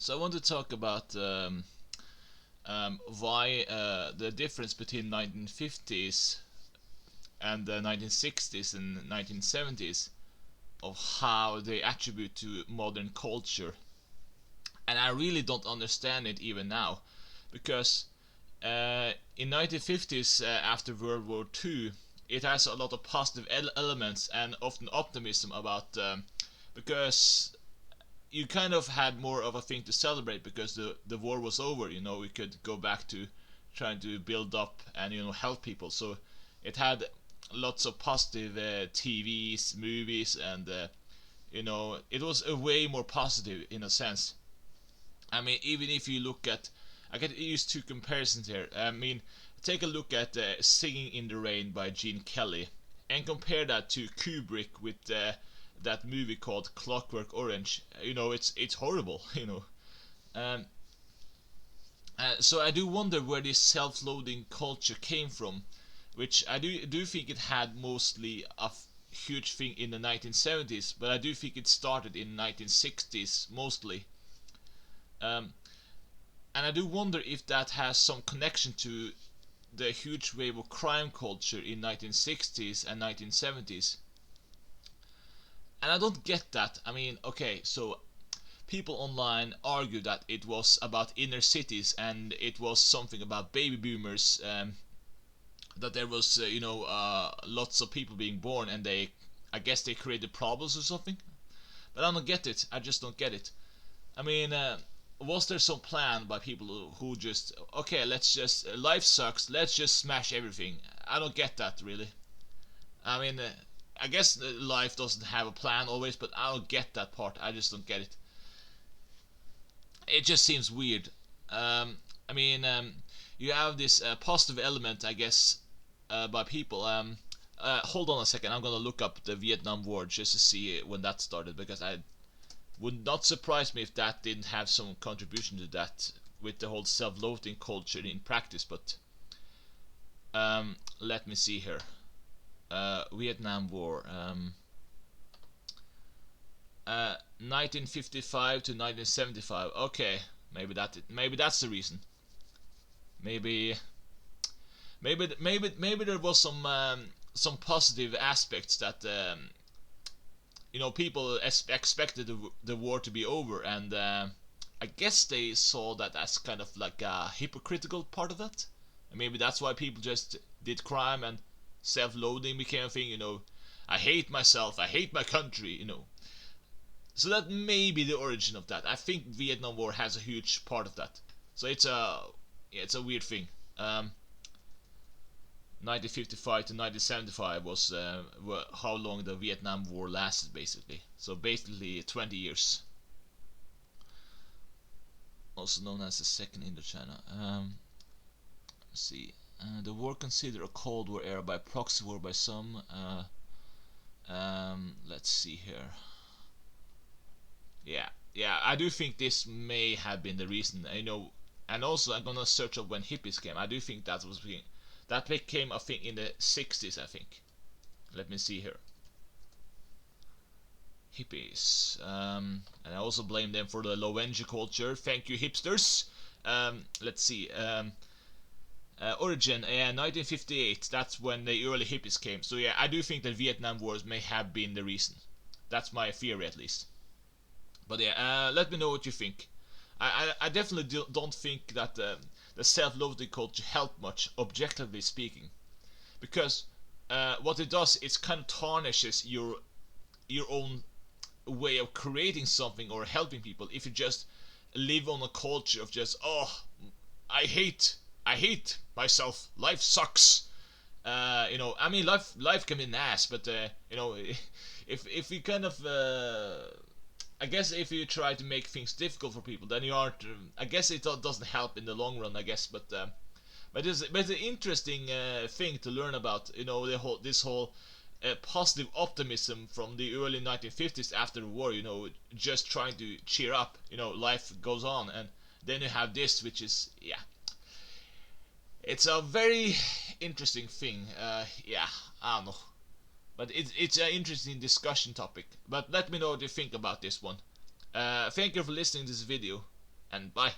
So I want to talk about why the difference between 1950s and the 1960s and 1970s of how they attribute to modern culture. And I really don't understand it even now, because in 1950s, after World War II, it has a lot of positive elements and often optimism about because you kind of had more of a thing to celebrate because the war was over. We could go back to trying to build up and help people. So it had lots of positive TVs, movies, and it was a way more positive in a sense. I mean, even if you look at, I can use two comparisons here. I mean, take a look at "Singing in the Rain" by Gene Kelly, and compare that to Kubrick with that movie called Clockwork Orange. It's horrible. Um, so I do wonder where this self-loathing culture came from, which I do think it had mostly a huge thing in the 1970s, but I do think it started in the 1960s mostly. Um, and I do wonder if that has some connection to the huge wave of crime culture in 1960s and 1970s. And I don't get that. I mean, okay, so people online argue that it was about inner cities and it was something about baby boomers, that there was lots of people being born, and I guess they created problems or something. But I don't get it. I just don't get it. I mean, was there some plan by people who just, okay, let's just, life sucks, let's just smash everything? I don't get that really. I mean, I guess life doesn't have a plan always, but I don't get that part. I just don't get it. It just seems weird. I mean, you have this positive element, I guess, by people. Hold on a second. I'm gonna look up the Vietnam War just to see when that started, because I would not surprise me if that didn't have some contribution to that with the whole self-loathing culture in practice. But let me see here. Vietnam War. 1955 to 1975. Okay, maybe that's the reason. Maybe maybe there was some positive aspects that people expected the war to be over, and I guess they saw that as kind of like a hypocritical part of that. And maybe that's why people just did crime, and self-loathing became a thing. I hate myself, I hate my country. So that may be the origin of that. I think Vietnam War has a huge part of that. So it's a weird thing. 1955 to 1975 was how long the Vietnam War lasted, basically. So basically 20 years. Also known as the Second Indochina. Let's see. The war considered a Cold War era by proxy war by some. Let's see here. Yeah, I do think this may have been the reason. And also I'm gonna search up when hippies came. I do think that became a thing in the 60s, I think. Let me see here. Hippies. And I also blame them for the low energy culture. Thank you, hipsters. Let's see. Origin, 1958. That's when the early hippies came. So yeah, I do think that Vietnam Wars may have been the reason. That's my theory, at least. But yeah, let me know what you think. I definitely don't think that the self-loathing culture helped much, objectively speaking, because what it does, it kind of tarnishes your own way of creating something or helping people. If you just live on a culture of just, oh, I hate myself, life sucks. I mean, life can be an ass, but if you kind of I guess if you try to make things difficult for people, then you aren't. I guess it doesn't help in the long run. I guess, but it's an interesting thing to learn about. This whole positive optimism from the early 1950s after the war. Just trying to cheer up. Life goes on, and then you have this, which is it's a very interesting thing. Yeah, I don't know. But it's an interesting discussion topic. But let me know what you think about this one. Thank you for listening to this video. and bye.